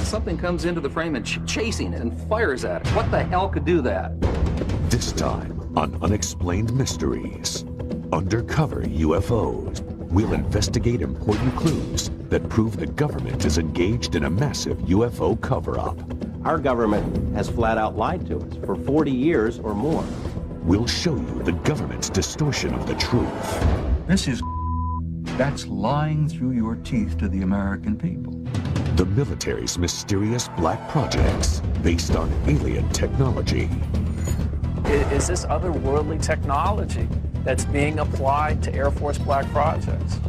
Something comes into the frame and chasing it and fires at it. What the hell could do that? This time on Unexplained Mysteries, Undercover UFOs, we'll investigate important clues that prove the government is engaged in a massive UFO cover-up. Our government has flat out lied to us for 40 years or more. We'll show you the government's distortion of the truth. This is that's lying through your teeth to the American people. The military's mysterious black projects based on alien technology. Is this otherworldly technology that's being applied to Air Force black projects?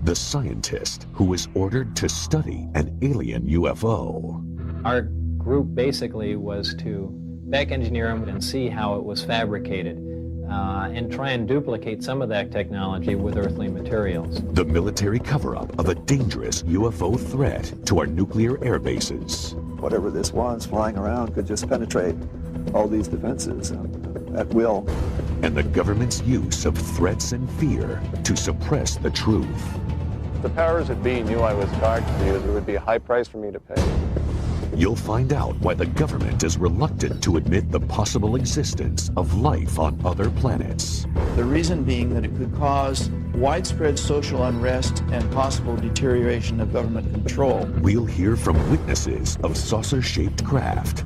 The scientist who was ordered to study an alien UFO. Our group basically was to back engineer them and see how it was fabricated. And try and duplicate some of that technology with earthly materials. The military cover-up of a dangerous UFO threat to our nuclear air bases. Whatever this was flying around could just penetrate all these defenses at will. And the government's use of threats and fear to suppress the truth. If the powers that be knew I was targeted, there would be a high price for me to pay. You'll find out why the government is reluctant to admit the possible existence of life on other planets. The reason being that it could cause widespread social unrest and possible deterioration of government control. We'll hear from witnesses of saucer-shaped craft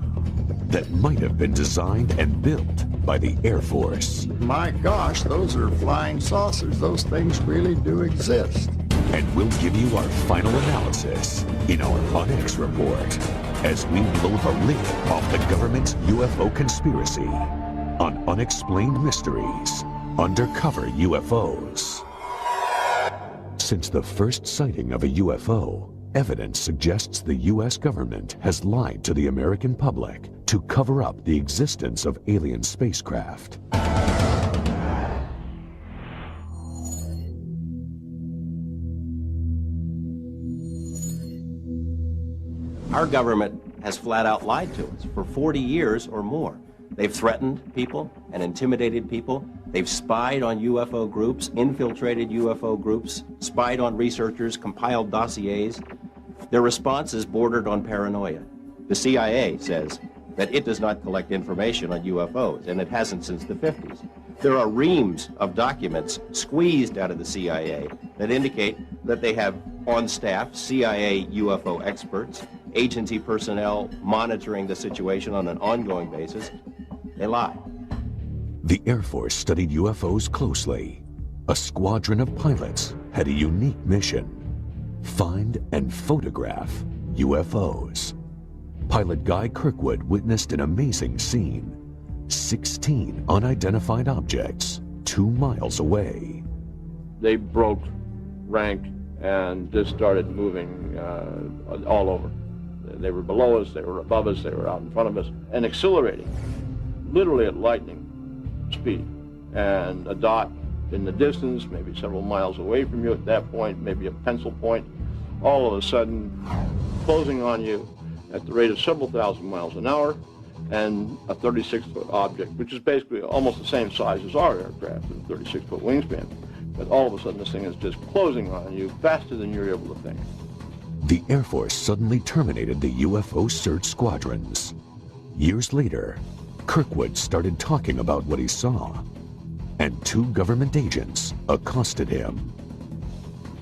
that might have been designed and built by the Air Force. My gosh, those are flying saucers. Those things really do exist. And we'll give you our final analysis in our UNX report as we blow the lid off the government's UFO conspiracy on Unexplained Mysteries, Undercover UFOs. Since the first sighting of a UFO, evidence suggests the U.S. government has lied to the American public to cover up the existence of alien spacecraft. Our government has flat out lied to us for 40 years or more. They've threatened people and intimidated people. They've spied on UFO groups, infiltrated UFO groups, spied on researchers, compiled dossiers. Their response is bordered on paranoia. The CIA says that it does not collect information on UFOs, and it hasn't since the 50s. There are reams of documents squeezed out of the CIA that indicate that they have on staff CIA UFO experts, agency personnel monitoring the situation on an ongoing basis. They lie. The Air Force studied UFOs closely. A squadron of pilots had a unique mission: find and photograph UFOs. Pilot Guy Kirkwood witnessed an amazing scene: 16 unidentified objects 2 miles away. They broke rank and just started moving all over. They were below us, they were above us, they were out in front of us, and accelerating, literally at lightning speed. And a dot in the distance, maybe several miles away from you at that point, maybe a pencil point, all of a sudden closing on you at the rate of several thousand miles an hour, and a 36-foot object, which is basically almost the same size as our aircraft, with a 36-foot wingspan. But all of a sudden this thing is just closing on you faster than you're able to think. The Air Force suddenly terminated the UFO search squadrons. Years later, Kirkwood started talking about what he saw, and 2 government agents accosted him.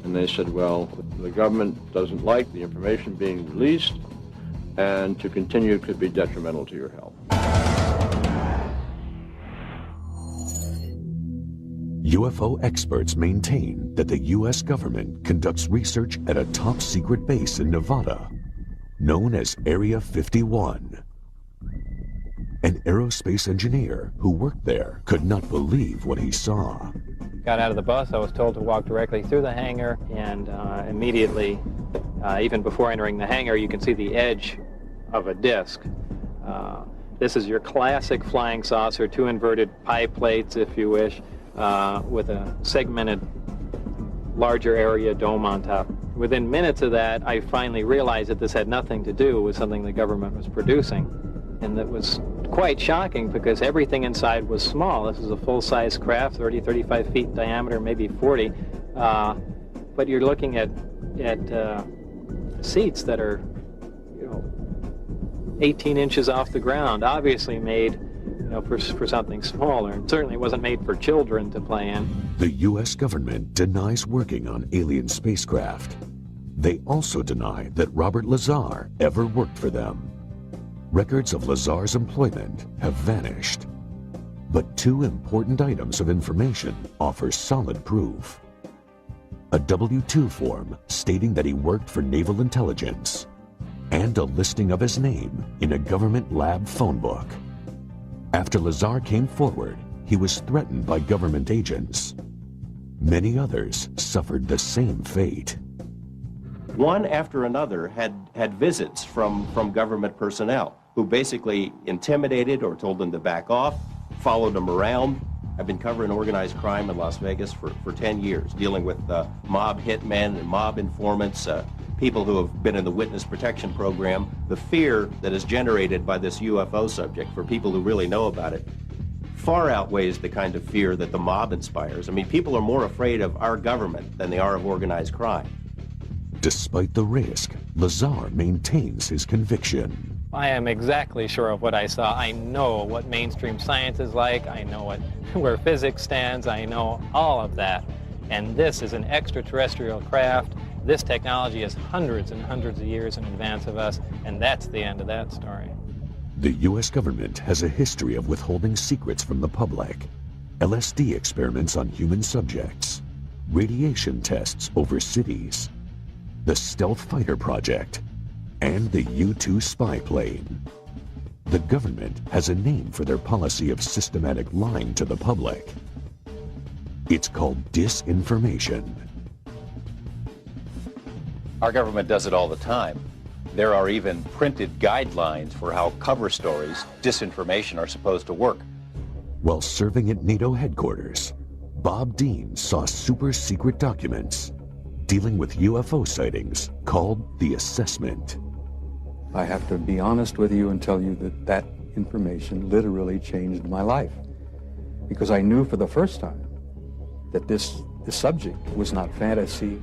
And they said, well, the government doesn't like the information being released, and to continue could be detrimental to your health. UFO experts maintain that the U.S. government conducts research at a top-secret base in Nevada, known as Area 51. An aerospace engineer who worked there could not believe what he saw. Got out of the bus, I was told to walk directly through the hangar, and immediately, even before entering the hangar, you can see the edge of a disc. This is your classic flying saucer, 2 inverted pie plates, if you wish, with a segmented larger area dome on top. Within minutes of that, I finally realized that this had nothing to do with something the government was producing, and that was quite shocking because everything inside was small. This is a full-size craft, 30, 35 feet in diameter, maybe 40. But you're looking at seats that are, 18 inches off the ground, obviously made, for something smaller. And certainly wasn't made for children to play in. The U.S. government denies working on alien spacecraft. They also deny that Robert Lazar ever worked for them. Records of Lazar's employment have vanished. But two important items of information offer solid proof. A W-2 form stating that he worked for Naval Intelligence, and a listing of his name in a government lab phone book. After Lazar came forward, he was threatened by government agents. Many others suffered the same fate. One after another had visits from government personnel who basically intimidated or told them to back off, followed them around. I've been covering organized crime in Las Vegas for 10 years, dealing with mob hitmen and mob informants, people who have been in the witness protection program. The fear that is generated by this UFO subject for people who really know about it far outweighs the kind of fear that the mob inspires. I mean, people are more afraid of our government than they are of organized crime. Despite the risk, Lazar maintains his conviction. I am exactly sure of what I saw. I know what mainstream science is like. I know where physics stands. I know all of that. And this is an extraterrestrial craft. This technology is hundreds and hundreds of years in advance of us, and that's the end of that story. The U.S. government has a history of withholding secrets from the public. LSD experiments on human subjects, radiation tests over cities, the Stealth Fighter Project, and the U-2 spy plane. The government has a name for their policy of systematic lying to the public. It's called disinformation. Our government does it all the time. There are even printed guidelines for how cover stories, disinformation, are supposed to work. While serving at NATO headquarters, Bob Dean saw super secret documents dealing with UFO sightings called the Assessment. I have to be honest with you and tell you that that information literally changed my life, because I knew for the first time that this subject was not fantasy,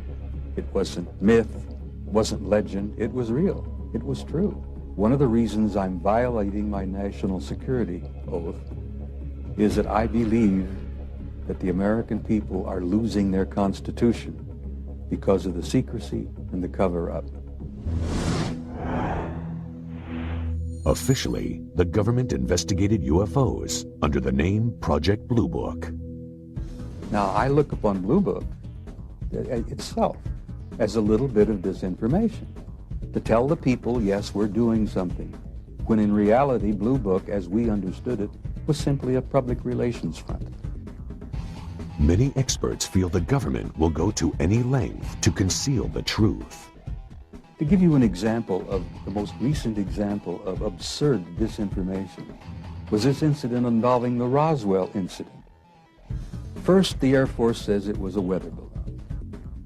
it wasn't myth, it wasn't legend, it was real, it was true. One of the reasons I'm violating my national security oath is that I believe that the American people are losing their Constitution because of the secrecy and the cover-up. Officially, the government investigated UFOs under the name Project Blue Book. Now, I look upon Blue Book itself as a little bit of disinformation, to tell the people, yes, we're doing something, when in reality, Blue Book, as we understood it, was simply a public relations front. Many experts feel the government will go to any length to conceal the truth. To give you an example of the most recent example of absurd disinformation was this incident involving the Roswell incident. First, the Air Force says it was a weather balloon.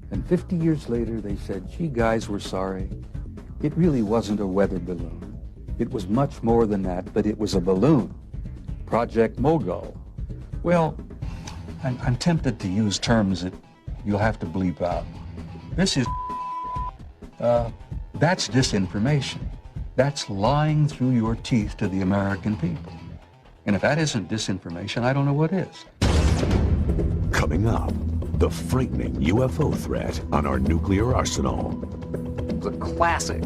And 50 years later, they said, gee, guys, we're sorry. It really wasn't a weather balloon. It was much more than that, but it was a balloon. Project Mogul. Well, I'm tempted to use terms that you'll have to bleep out. This is that's disinformation. That's lying through your teeth to the American people. And if that isn't disinformation, I don't know what is. Coming up, the frightening UFO threat on our nuclear arsenal. It was a classic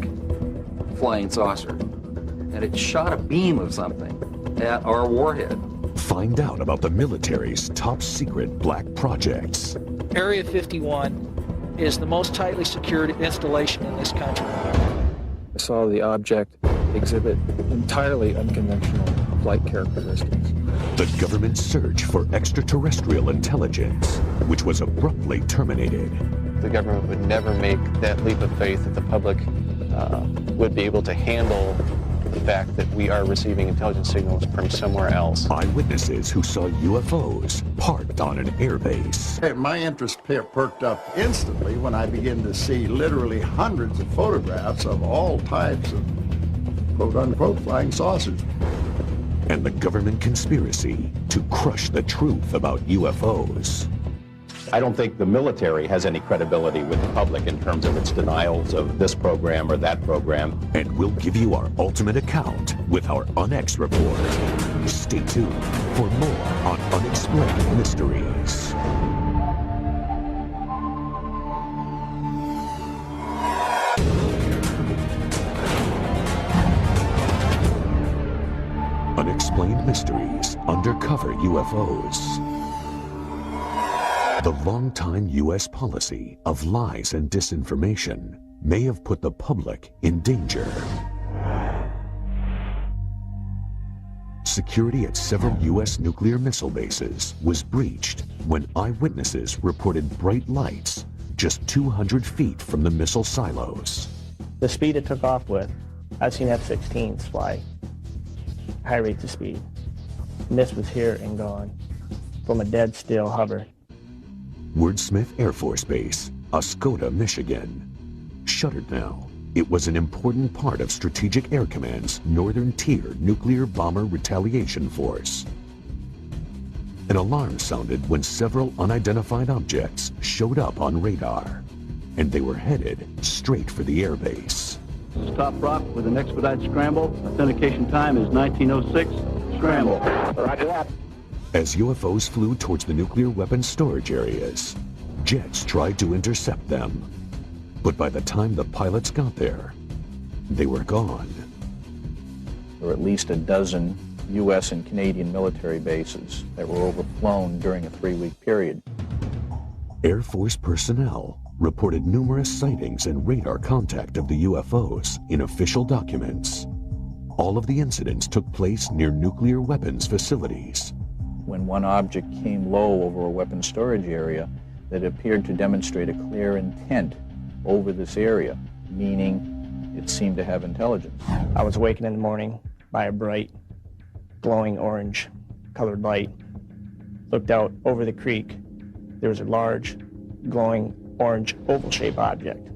flying saucer, and it shot a beam of something at our warhead. Find out about the military's top secret black projects. Area 51 is the most tightly secured installation in this country. I saw the object exhibit entirely unconventional flight characteristics. The government's search for extraterrestrial intelligence, which was abruptly terminated. The government would never make that leap of faith that the public would be able to handle the fact that we are receiving intelligence signals from somewhere else. Eyewitnesses who saw UFOs parked on an airbase. Hey, my interest perked up instantly when I began to see literally hundreds of photographs of all types of quote-unquote flying saucers. and the government conspiracy to crush the truth about UFOs. I don't think the military has any credibility with the public in terms of its denials of this program or that program. And we'll give you our ultimate account with our UNX report. Stay tuned for more on Unexplained Mysteries. Unexplained Mysteries, Undercover UFOs. The long-time U.S. policy of lies and disinformation may have put the public in danger. Security at several U.S. nuclear missile bases was breached when eyewitnesses reported bright lights just 200 feet from the missile silos. The speed it took off with, I've seen F-16s fly high rates of speed. And this was here and gone from a dead still hover. Wordsmith Air Force Base, Oscoda, Michigan. Shuttered now, it was an important part of Strategic Air Command's Northern Tier Nuclear Bomber Retaliation Force. An alarm sounded when several unidentified objects showed up on radar, and they were headed straight for the airbase. Stop Rock with an expedite scramble. Authentication time is 1906. Scramble. Roger that. As UFOs flew towards the nuclear weapons storage areas, jets tried to intercept them. But by the time the pilots got there, they were gone. There were at least a dozen U.S. and Canadian military bases that were overflown during a 3-week period. Air Force personnel reported numerous sightings and radar contact of the UFOs in official documents. All of the incidents took place near nuclear weapons facilities. When one object came low over a weapons storage area, that appeared to demonstrate a clear intent over this area, meaning it seemed to have intelligence. I was awakened in the morning by a bright, glowing orange colored light. Looked out over the creek. There was a large, glowing orange oval-shaped object.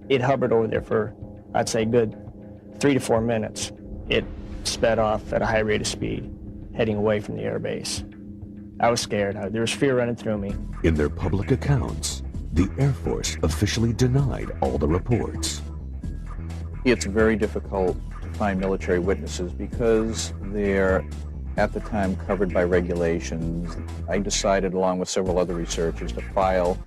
It hovered over there for, I'd say, good 3 to 4 minutes. It sped off at a high rate of speed, heading away from the airbase. I was scared. There was fear running through me. In their public accounts, the Air Force officially denied all the reports. It's very difficult to find military witnesses because they're, at the time, covered by regulations. I decided, along with several other researchers, to file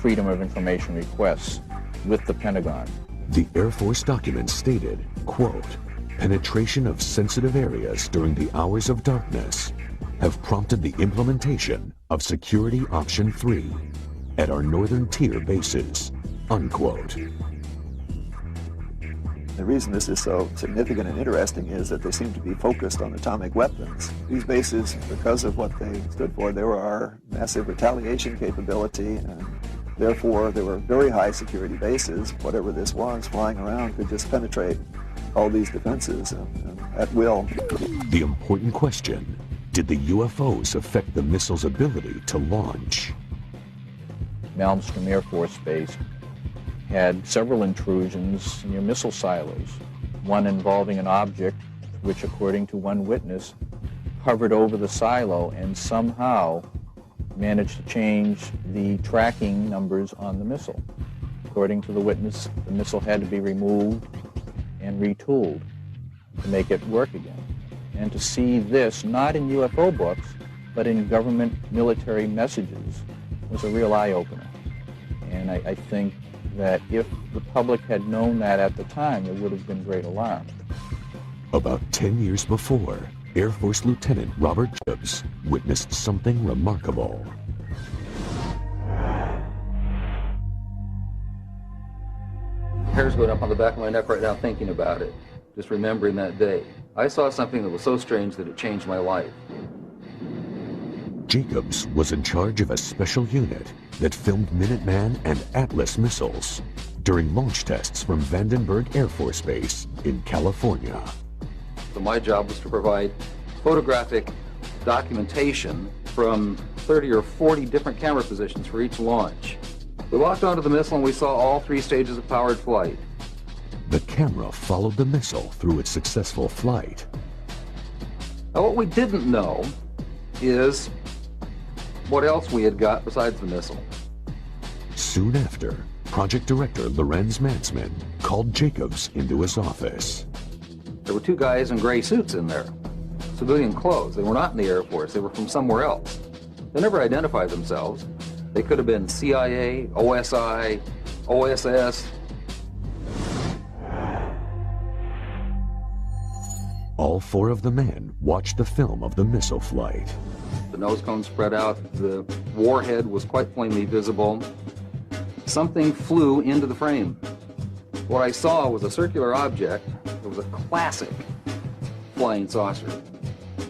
Freedom of Information requests with the Pentagon. The Air Force documents stated, quote, penetration of sensitive areas during the hours of darkness have prompted the implementation of Security Option 3 at our Northern Tier bases, unquote. The reason this is so significant and interesting is that they seem to be focused on atomic weapons. These bases, because of what they stood for, they were our massive retaliation capability, and therefore they were very high security bases. Whatever this was flying around could just penetrate all these defenses at will. The important question, did the UFOs affect the missile's ability to launch? Malmstrom Air Force Base had several intrusions near missile silos, one involving an object which, according to one witness, hovered over the silo and somehow managed to change the tracking numbers on the missile. According to the witness, the missile had to be removed and retooled to make it work again. And to see this, not in UFO books, but in government military messages, was a real eye-opener. And I think that if the public had known that at the time, there would have been great alarm. About 10 years before, Air Force Lieutenant Robert Jacobs witnessed something remarkable. Hair's going up on the back of my neck right now thinking about it, just remembering that day. I saw something that was so strange that it changed my life. Jacobs was in charge of a special unit that filmed Minuteman and Atlas missiles during launch tests from Vandenberg Air Force Base in California. So my job was to provide photographic documentation from 30 or 40 different camera positions for each launch. We walked onto the missile and we saw all 3 stages of powered flight. The camera followed the missile through its successful flight. Now, what we didn't know is what else we had got besides the missile. Soon after, Project Director Lorenz Mansman called Jacobs into his office. There were two guys in gray suits in there, civilian clothes. They were not in the Air Force. They were from somewhere else. They never identified themselves. They could have been CIA, OSI, OSS. All four of the men watched the film of the missile flight. The nose cone spread out. The warhead was quite plainly visible. Something flew into the frame. What I saw was a circular object. It was a classic flying saucer.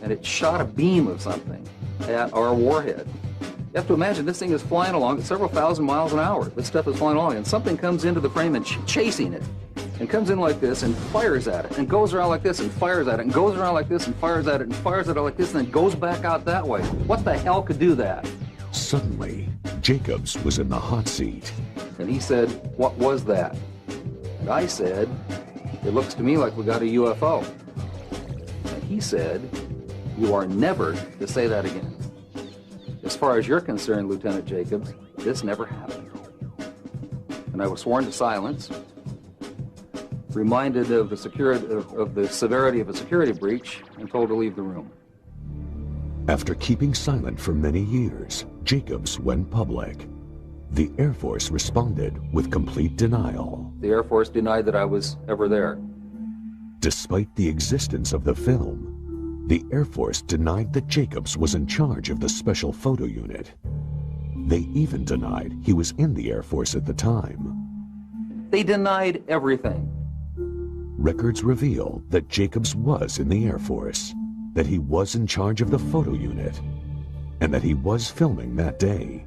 And it shot a beam of something at our warhead. You have to imagine this thing is flying along at several thousand miles an hour. This stuff is flying along, and something comes into the frame and chasing it. And comes in like this and fires at it, and goes around like this and fires at it, and goes around like this and fires at it, and fires at it like this, and then goes back out that way. What the hell could do that? Suddenly, Jacobs was in the hot seat. And he said, "What was that?" And I said, "It looks to me like we got a UFO." And he said, "You are never to say that again. As far as you're concerned, Lieutenant Jacobs, this never happened." And I was sworn to silence, reminded of the severity of a security breach, and told to leave the room. After keeping silent for many years, Jacobs went public. The Air Force responded with complete denial. The Air Force denied that I was ever there. Despite the existence of the film, the Air Force denied that Jacobs was in charge of the Special Photo Unit. They even denied he was in the Air Force at the time. They denied everything. Records reveal that Jacobs was in the Air Force, that he was in charge of the photo unit, and that he was filming that day.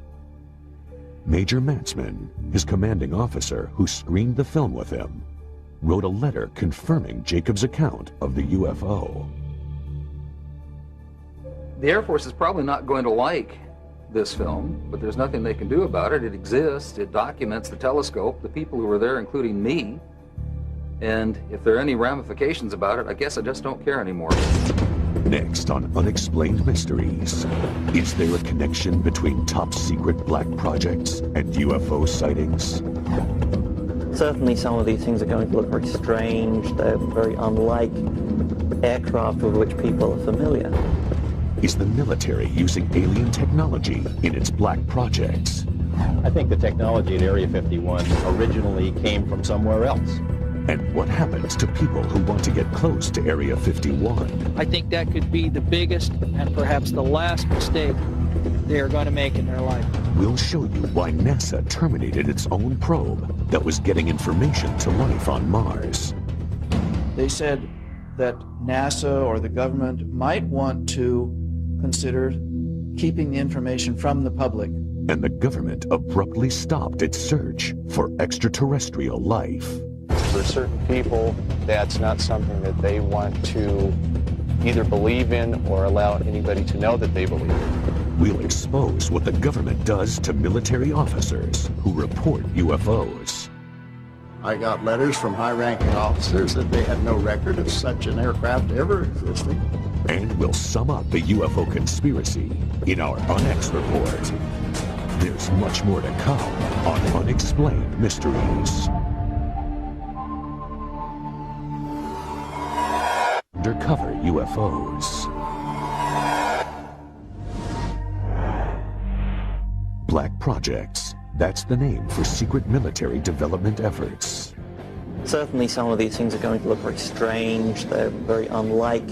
Major Mansman, his commanding officer who screened the film with him, wrote a letter confirming Jacobs' account of the UFO. The Air Force is probably not going to like this film, but there's nothing they can do about it. It exists. It documents the telescope, the people who were there, including me. And if there are any ramifications about it, I guess I just don't care anymore. Next on Unexplained Mysteries, is there a connection between top-secret black projects and UFO sightings? Certainly some of these things are going to look very strange. They're very unlike aircraft with which people are familiar. Is the military using alien technology in its black projects? I think the technology at Area 51 originally came from somewhere else. And what happens to people who want to get close to Area 51? I think that could be the biggest and perhaps the last mistake they are going to make in their life. We'll show you why NASA terminated its own probe that was getting information to life on Mars. They said that NASA or the government might want to consider keeping the information from the public. And the government abruptly stopped its search for extraterrestrial life. For certain people, that's not something that they want to either believe in or allow anybody to know that they believe in. We'll expose what the government does to military officers who report UFOs. I got letters from high-ranking officers that they had no record of such an aircraft ever existing. And we'll sum up the UFO conspiracy in our UNX report. There's much more to come on Unexplained Mysteries. Undercover UFOs. Black projects. That's the name for secret military development efforts. Certainly some of these things are going to look very strange. They're very unlike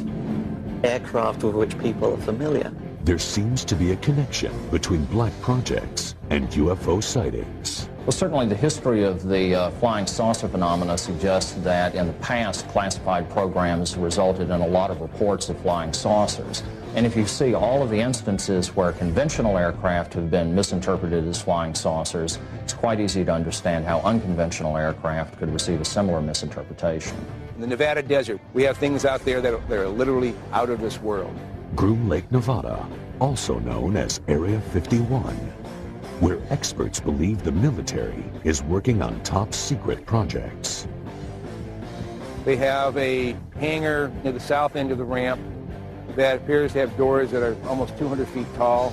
aircraft with which people are familiar. There seems to be a connection between black projects and UFO sightings. Well, certainly the history of the flying saucer phenomena suggests that in the past, classified programs resulted in a lot of reports of flying saucers. And if you see all of the instances where conventional aircraft have been misinterpreted as flying saucers, it's quite easy to understand how unconventional aircraft could receive a similar misinterpretation. In the Nevada desert, we have things out there that are literally out of this world. Groom Lake, Nevada, also known as Area 51, where experts believe the military is working on top-secret projects. They have a hangar near the south end of the ramp that appears to have doors that are almost 200 feet tall,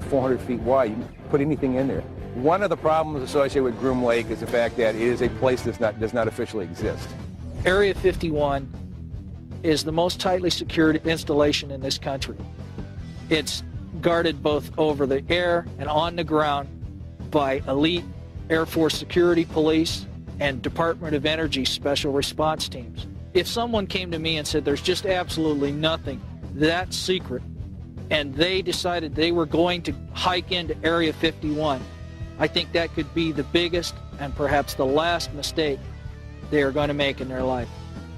400 feet wide. You can put anything in there. One of the problems associated with Groom Lake is the fact that it is a place that does not officially exist. Area 51 is the most tightly secured installation in this country. It's guarded both over the air and on the ground by elite Air Force security police and Department of Energy special response teams. If someone came to me and said there's just absolutely nothing that's secret, and they decided they were going to hike into Area 51, I think that could be the biggest and perhaps the last mistake they are going to make in their life.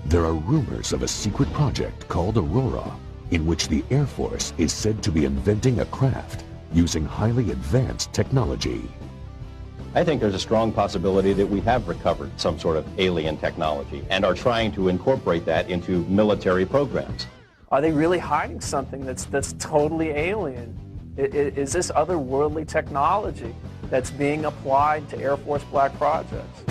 There are rumors of a secret project called Aurora, in which the Air Force is said to be inventing a craft using highly advanced technology. I think there's a strong possibility that we have recovered some sort of alien technology and are trying to incorporate that into military programs. Are they really hiding something that's totally alien? Is this otherworldly technology that's being applied to Air Force black projects?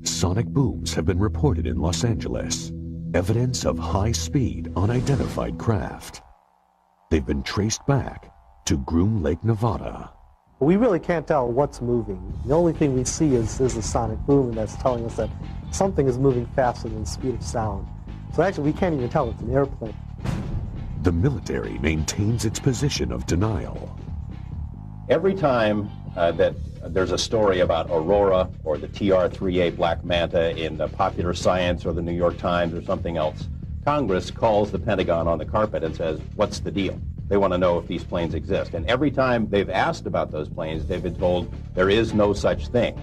Sonic booms have been reported in Los Angeles, evidence of high-speed, unidentified craft. They've been traced back to Groom Lake, Nevada. We really can't tell what's moving. The only thing we see is a sonic boom, and that's telling us that something is moving faster than the speed of sound. So actually, we can't even tell it's an airplane. The military maintains its position of denial. Every time that there's a story about Aurora or the TR-3A Black Manta in the Popular Science or the New York Times or something else, Congress calls the Pentagon on the carpet and says, what's the deal? They want to know if these planes exist. And every time they've asked about those planes, they've been told there is no such thing.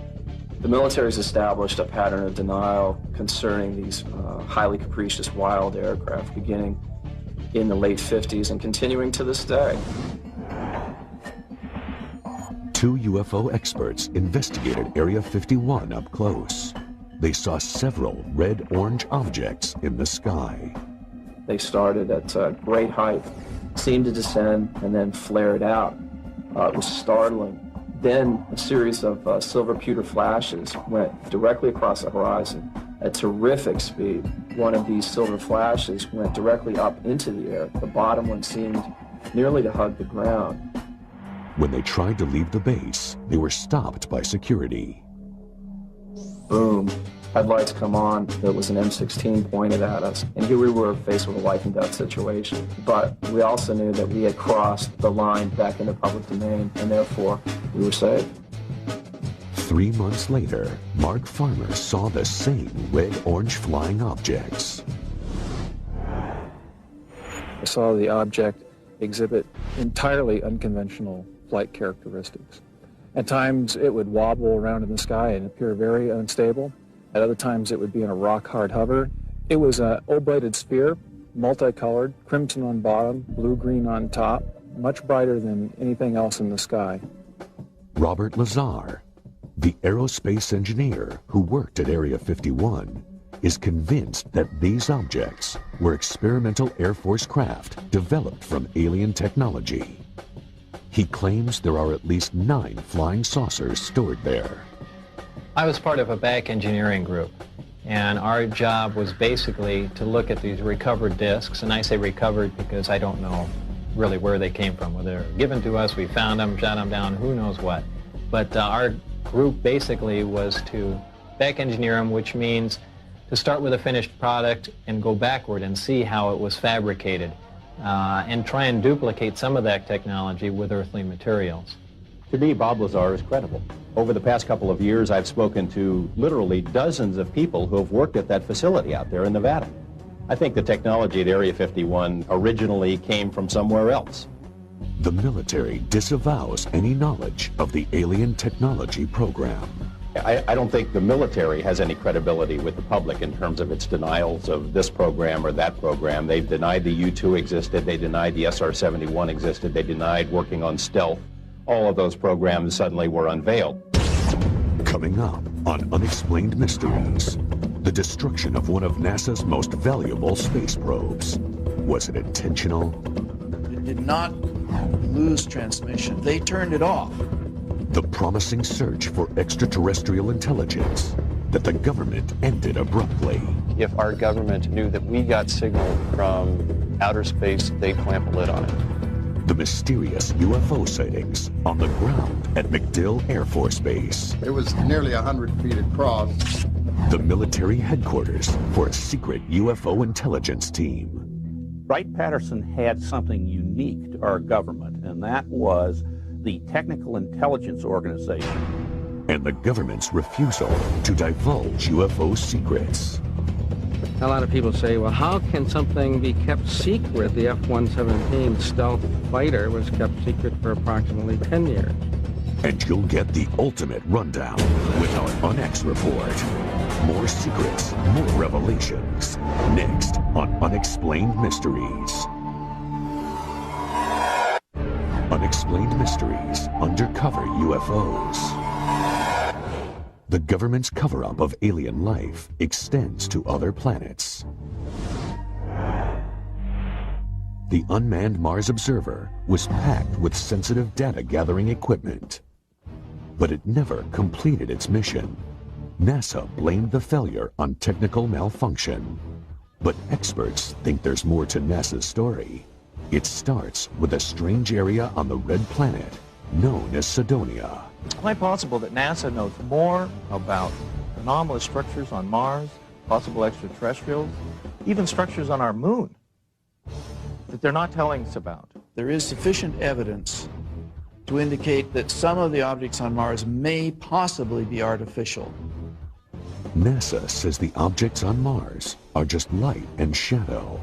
The military's established a pattern of denial concerning these highly capricious wild aircraft beginning in the late 50s and continuing to this day. 2 UFO experts investigated Area 51 up close. They saw several red-orange objects in the sky. They started at great height, seemed to descend, and then flared out. It was startling. Then a series of silver pewter flashes went directly across the horizon at terrific speed. One of these silver flashes went directly up into the air. The bottom one seemed nearly to hug the ground. When they tried to leave the base, they were stopped by security. Boom. Headlights come on. There was an M16 pointed at us. And here we were faced with a life and death situation. But we also knew that we had crossed the line back into public domain, and therefore we were saved. 3 months later, Mark Farmer saw the same red-orange flying objects. I saw the object exhibit entirely unconventional flight characteristics. At times it would wobble around in the sky and appear very unstable. At other times it would be in a rock-hard hover. It was an oblated sphere, multicolored, crimson on bottom, blue-green on top, much brighter than anything else in the sky. Robert Lazar, the aerospace engineer who worked at Area 51, is convinced that these objects were experimental Air Force craft developed from alien technology. He claims there are at least 9 flying saucers stored there. I was part of a back engineering group, and our job was basically to look at these recovered discs, and I say recovered because I don't know really where they came from. Whether they were given to us, we found them, shot them down, who knows what. But our group basically was to back engineer them, which means to start with a finished product and go backward and see how it was fabricated and try and duplicate some of that technology with earthly materials. To me, Bob Lazar is credible. Over the past couple of years, I've spoken to literally dozens of people who have worked at that facility out there in Nevada. I think the technology at Area 51 originally came from somewhere else. The military disavows any knowledge of the alien technology program. I don't think the military has any credibility with the public in terms of its denials of this program or that program. They've denied the U-2 existed, they denied the SR-71 existed, they denied working on stealth. All of those programs suddenly were unveiled. Coming up on Unexplained Mysteries, the destruction of one of NASA's most valuable space probes. Was it intentional? It did not lose transmission. They turned it off. The promising search for extraterrestrial intelligence that the government ended abruptly. If our government knew that we got signal from outer space, they'd clamp a lid on it. The mysterious UFO sightings on the ground at MacDill Air Force Base. It was nearly 100 feet across. The military headquarters for a secret UFO intelligence team. Wright-Patterson had something unique to our government, and that was the Technical Intelligence Organization. And the government's refusal to divulge UFO secrets. A lot of people say, well, how can something be kept secret? The F-117 stealth fighter was kept secret for approximately 10 years. And you'll get the ultimate rundown with our UNX report. More secrets, more revelations. Next on Unexplained Mysteries. Unexplained Mysteries, Undercover UFOs. The government's cover-up of alien life extends to other planets. The unmanned Mars Observer was packed with sensitive data-gathering equipment. But it never completed its mission. NASA blamed the failure on technical malfunction. But experts think there's more to NASA's story. It starts with a strange area on the red planet known as Cydonia. It's quite possible that NASA knows more about anomalous structures on Mars, possible extraterrestrials, even structures on our moon that they're not telling us about. There is sufficient evidence to indicate that some of the objects on Mars may possibly be artificial. NASA says the objects on Mars are just light and shadow.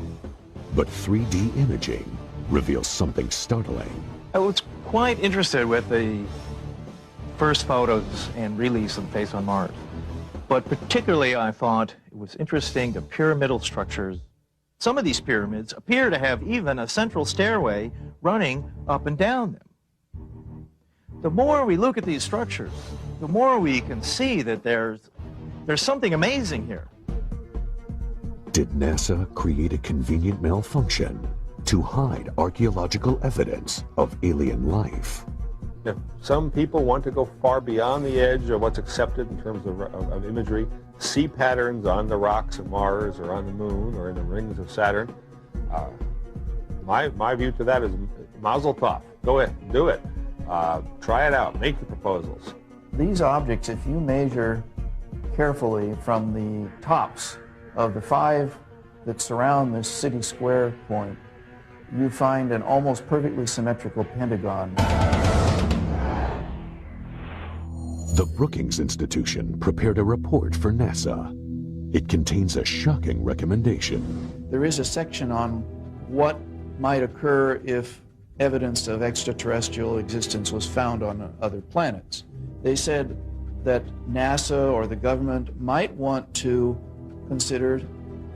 But 3D imaging reveals something startling. I was quite interested with the first photos and release of the face on Mars. But particularly I thought it was interesting the pyramidal structures. Some of these pyramids appear to have even a central stairway running up and down them. The more we look at these structures, the more we can see that there's something amazing here. Did NASA create a convenient malfunction to hide archaeological evidence of alien life? If some people want to go far beyond the edge of what's accepted in terms of imagery, see patterns on the rocks of Mars or on the moon or in the rings of Saturn, my view to that is mazel tov. Go ahead, do it. Try it out, make the proposals. These objects, if you measure carefully from the tops of the 5 that surround this city square point, you find an almost perfectly symmetrical pentagon. The Brookings Institution prepared a report for NASA. It contains a shocking recommendation. There is a section on what might occur if evidence of extraterrestrial existence was found on other planets. They said that NASA or the government might want to consider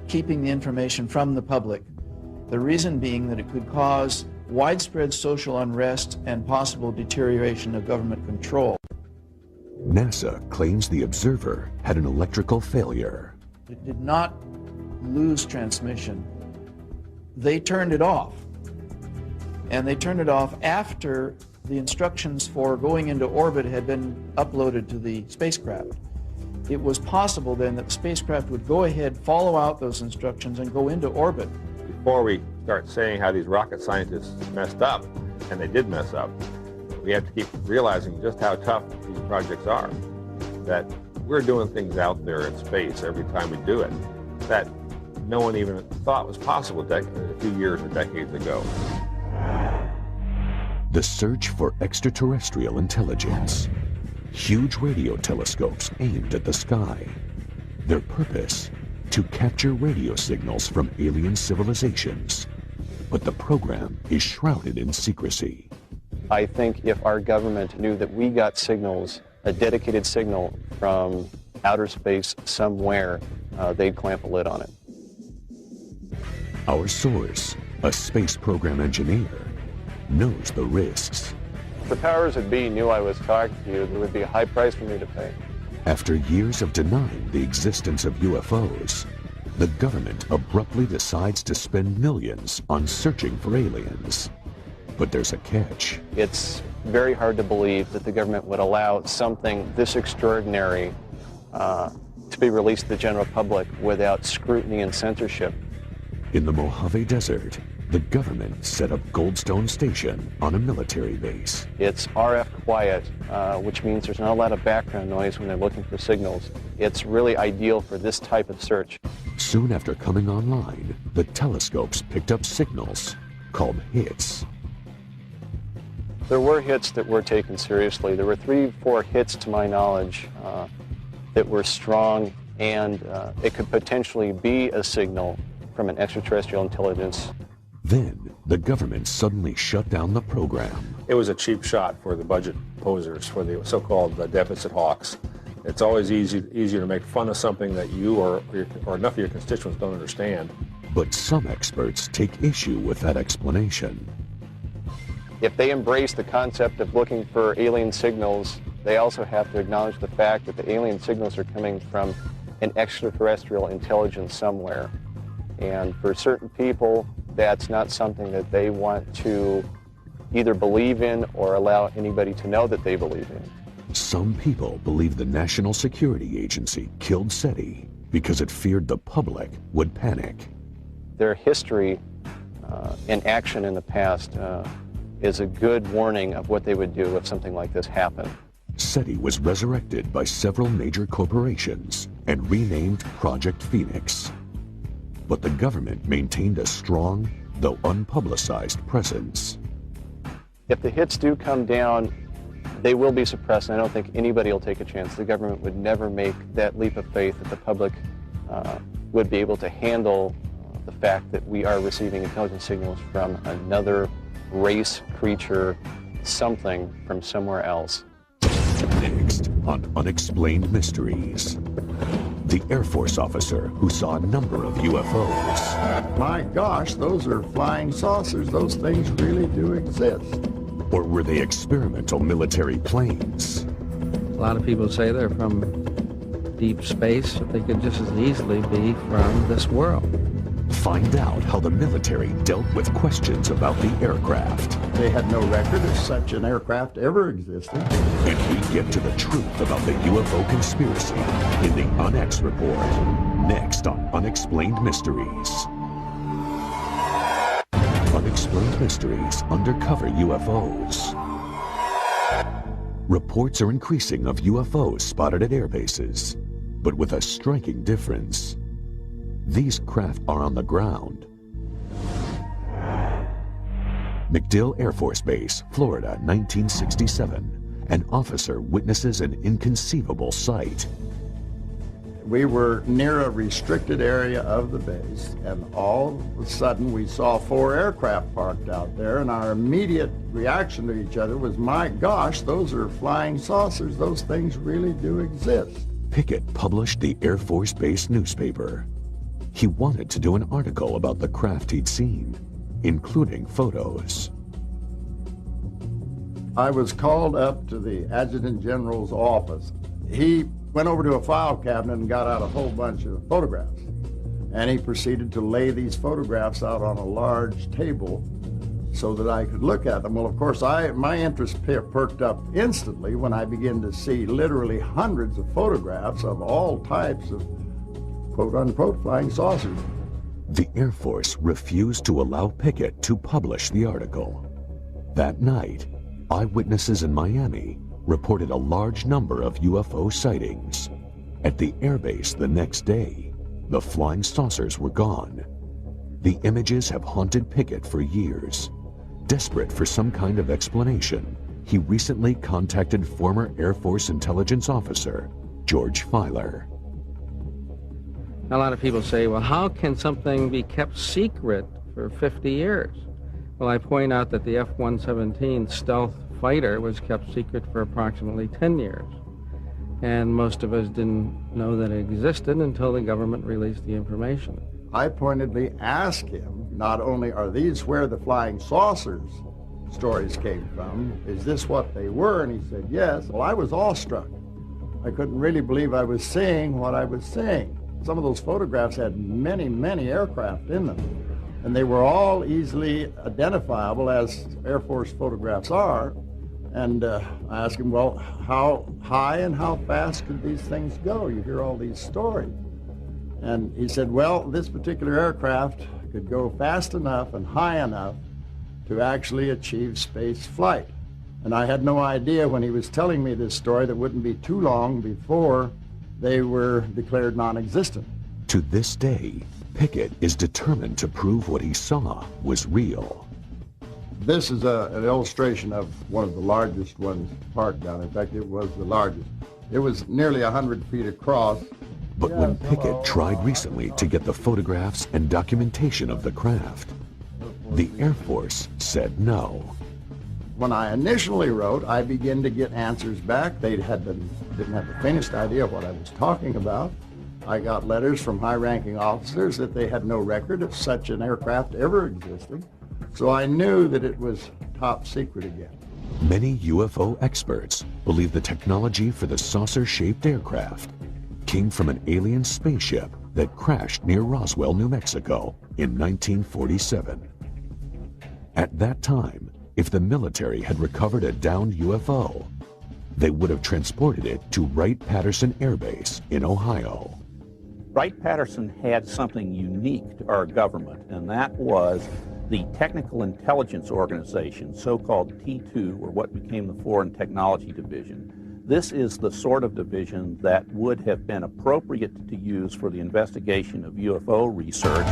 keeping the information from the public. The reason being that it could cause widespread social unrest and possible deterioration of government control. NASA claims the observer had an electrical failure. It did not lose transmission. They turned it off. And they turned it off after the instructions for going into orbit had been uploaded to the spacecraft. It was possible then that the spacecraft would go ahead, follow out those instructions, and go into orbit. Before we start saying how these rocket scientists messed up, and they did mess up, we have to keep realizing just how tough these projects are. That we're doing things out there in space every time we do it that no one even thought was possible a few years or decades ago. The search for extraterrestrial intelligence. Huge radio telescopes aimed at the sky. Their purpose? To capture radio signals from alien civilizations. But the program is shrouded in secrecy. I think if our government knew that we got signals, a dedicated signal from outer space somewhere, they'd clamp a lid on it. Our source, a space program engineer, knows the risks. If the powers that be knew I was talking to you, there would be a high price for me to pay. After years of denying the existence of UFOs, the government abruptly decides to spend millions on searching for aliens. But there's a catch. It's very hard to believe that the government would allow something this extraordinary be released to the general public without scrutiny and censorship. In the Mojave Desert, the government set up Goldstone Station on a military base. It's RF quiet, which means there's not a lot of background noise when they're looking for signals. It's really ideal for this type of search. Soon after coming online, the telescopes picked up signals called hits. There were hits that were taken seriously. There were 3-4 hits, to my knowledge, that were strong, and it could potentially be a signal from an extraterrestrial intelligence. Then, the government suddenly shut down the program. It was a cheap shot for the budget posers, for the so-called deficit hawks. It's always easier to make fun of something that you or enough of your constituents don't understand. But some experts take issue with that explanation. If they embrace the concept of looking for alien signals, they also have to acknowledge the fact that the alien signals are coming from an extraterrestrial intelligence somewhere. And for certain people, that's not something that they want to either believe in or allow anybody to know that they believe in. Some people believe the National Security Agency killed SETI because it feared the public would panic. Their history and action in the past is a good warning of what they would do if something like this happened. SETI was resurrected by several major corporations and renamed Project Phoenix. But the government maintained a strong, though unpublicized, presence. If the hits do come down, they will be suppressed, and I don't think anybody will take a chance. The government would never make that leap of faith that the public would be able to handle the fact that we are receiving intelligence signals from another race, creature, something from somewhere else. Next on Unexplained Mysteries, the Air Force officer who saw a number of UFOs. My gosh, those are flying saucers. Those things really do exist. Or were they experimental military planes? A lot of people say they're from deep space, but they could just as easily be from this world. Find out how the military dealt with questions about the aircraft. They had no record of such an aircraft ever existing. And we get to the truth about the UFO conspiracy in the UNX Report, next on Unexplained Mysteries. Unexplained Mysteries Undercover UFOs. Reports are increasing of UFOs spotted at air bases, but with a striking difference. These craft are on the ground. MacDill Air Force Base, Florida, 1967. An officer witnesses an inconceivable sight. We were near a restricted area of the base, and all of a sudden we saw 4 aircraft parked out there, and our immediate reaction to each other was, my gosh, those are flying saucers. Those things really do exist. Pickett published the Air Force Base newspaper. He wanted to do an article about the craft he'd seen, including photos. I was called up to the Adjutant General's office. He went over to a file cabinet and got out a whole bunch of photographs. And he proceeded to lay these photographs out on a large table so that I could look at them. Well, of course, my interest perked up instantly when I began to see literally hundreds of photographs of all types of quote-unquote flying saucers. The Air Force refused to allow Pickett to publish the article. That night, eyewitnesses in Miami reported a large number of UFO sightings. At the airbase the next day, the flying saucers were gone. The images have haunted Pickett for years. Desperate for some kind of explanation, he recently contacted former Air Force intelligence officer George Filer. A lot of people say, well, how can something be kept secret for 50 years? Well, I point out that the F-117 stealth fighter was kept secret for approximately 10 years. And most of us didn't know that it existed until the government released the information. I pointedly asked him, not only are these where the flying saucers stories came from, is this what they were? And he said, yes. Well, I was awestruck. I couldn't really believe I was seeing what I was seeing. Some of those photographs had many, many aircraft in them, and they were all easily identifiable, as Air Force photographs are, And I asked him, well, how high and how fast could these things go? You hear all these stories. And he said, well, this particular aircraft could go fast enough and high enough to actually achieve space flight. And I had no idea when he was telling me this story that it wouldn't be too long before they were declared non-existent. To this day, Pickett is determined to prove what he saw was real. This is an illustration of one of the largest ones parked down. In fact, it was the largest. It was nearly 100 feet across. But when Pickett tried recently to get the photographs and documentation of the craft, the Air Force said no. When I initially wrote, I began to get answers back. They didn't have the faintest idea what I was talking about. I got letters from high-ranking officers that they had no record of such an aircraft ever existing. So I knew that it was top secret again. Many UFO experts believe the technology for the saucer-shaped aircraft came from an alien spaceship that crashed near Roswell, New Mexico in 1947. At that time, if the military had recovered a downed UFO, they would have transported it to Wright-Patterson Air Base in Ohio. Wright-Patterson had something unique to our government, and that was the Technical Intelligence Organization, so-called T2, or what became the Foreign Technology Division. This is the sort of division that would have been appropriate to use for the investigation of UFO research.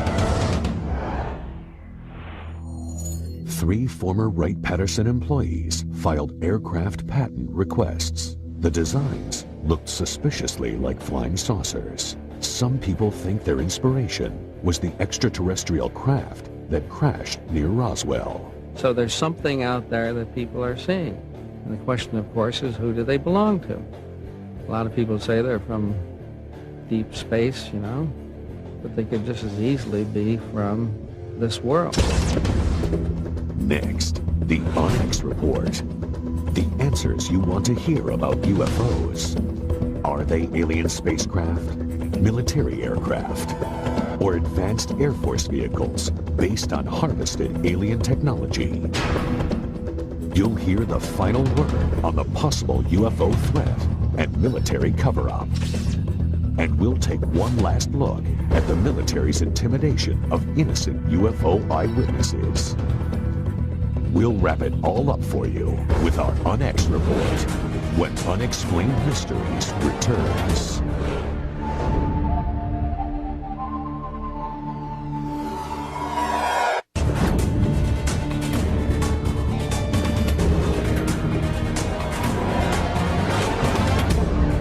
3 former Wright-Patterson employees filed aircraft patent requests. The designs looked suspiciously like flying saucers. Some people think their inspiration was the extraterrestrial craft that crashed near Roswell. So there's something out there that people are seeing. And the question, of course, is who do they belong to? A lot of people say they're from deep space, you know, but they could just as easily be from this world. Next, the Onyx Report. The answers you want to hear about UFOs. Are they alien spacecraft, military aircraft, or advanced Air Force vehicles based on harvested alien technology? You'll hear the final word on the possible UFO threat and military cover-up. And we'll take one last look at the military's intimidation of innocent UFO eyewitnesses. We'll wrap it all up for you with our Onyx Report when Unexplained Mysteries returns.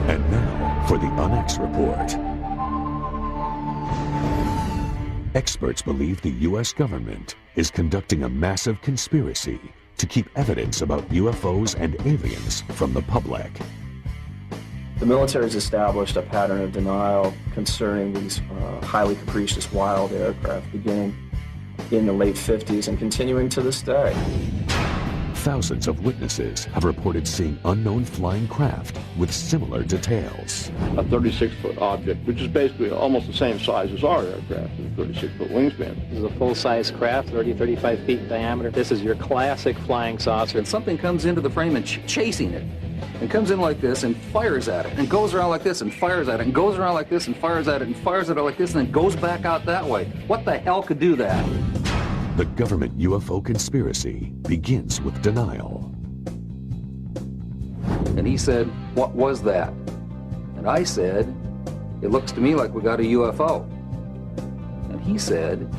And now for the Onyx Report. Experts believe the U.S. government is conducting a massive conspiracy to keep evidence about UFOs and aliens from the public. The military has established a pattern of denial concerning these highly capricious wild aircraft beginning in the late 50s and continuing to this day. Thousands of witnesses have reported seeing unknown flying craft with similar details. A 36-foot object, which is basically almost the same size as our aircraft, a 36-foot wingspan. This is a full-size craft, 30, 35 feet in diameter. This is your classic flying saucer. And something comes into the frame and chasing it. And comes in like this and fires at it, and goes around like this and fires at it, and goes around like this and fires at it, and fires at it like this, and then goes back out that way. What the hell could do that? The government UFO conspiracy begins with denial. And he said, "What was that?" And I said, "It looks to me like we got a UFO." And he said,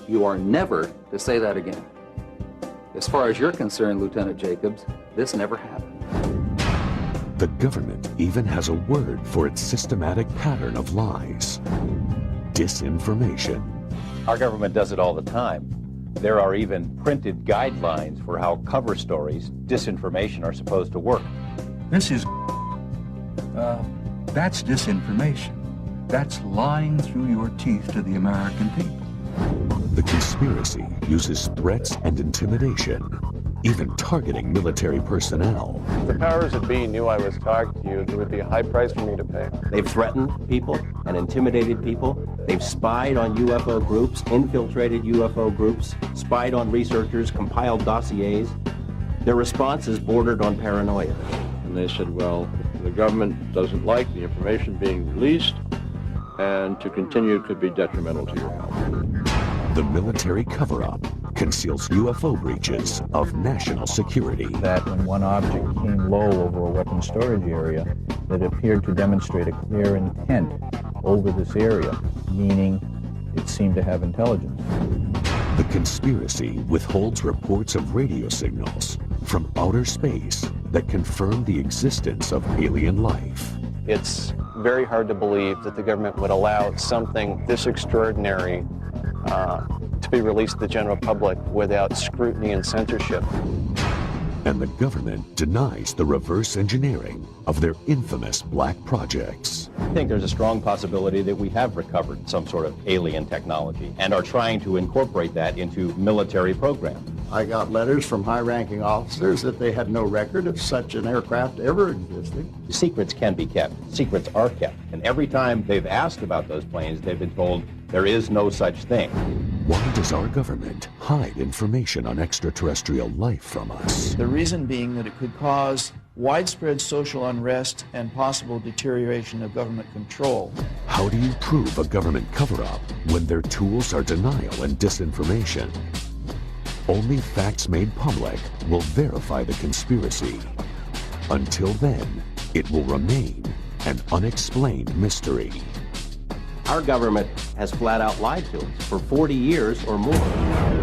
"You are never to say that again. As far as you're concerned, Lieutenant Jacobs, this never happened." The government even has a word for its systematic pattern of lies: disinformation. Our government does it all the time. There are even printed guidelines for how cover stories, disinformation, are supposed to work. This is, that's disinformation. That's lying through your teeth to the American people. The conspiracy uses threats and intimidation, even targeting military personnel. If the powers that be knew I was talking to you, there would be a high price for me to pay. They've threatened people and intimidated people. They've spied on UFO groups, infiltrated UFO groups, spied on researchers, compiled dossiers. Their responses bordered on paranoia. And they said, well, the government doesn't like the information being released, and to continue could be detrimental to your health. The military cover-up conceals UFO breaches of national security. That when one object came low over a weapons storage area, that appeared to demonstrate a clear intent over this area, meaning it seemed to have intelligence. The conspiracy withholds reports of radio signals from outer space that confirm the existence of alien life. It's very hard to believe that the government would allow something this extraordinary to be released to the general public without scrutiny and censorship. And the government denies the reverse engineering of their infamous black projects. I think there's a strong possibility that we have recovered some sort of alien technology and are trying to incorporate that into military programs. I got letters from high-ranking officers that they had no record of such an aircraft ever existing. Secrets can be kept. Secrets are kept. And every time they've asked about those planes, they've been told there is no such thing. Why does our government hide information on extraterrestrial life from us? The reason being that it could cause widespread social unrest and possible deterioration of government control. How do you prove a government cover-up when their tools are denial and disinformation? Only facts made public will verify the conspiracy. Until then, it will remain an unexplained mystery. Our government has flat out lied to us for 40 years or more.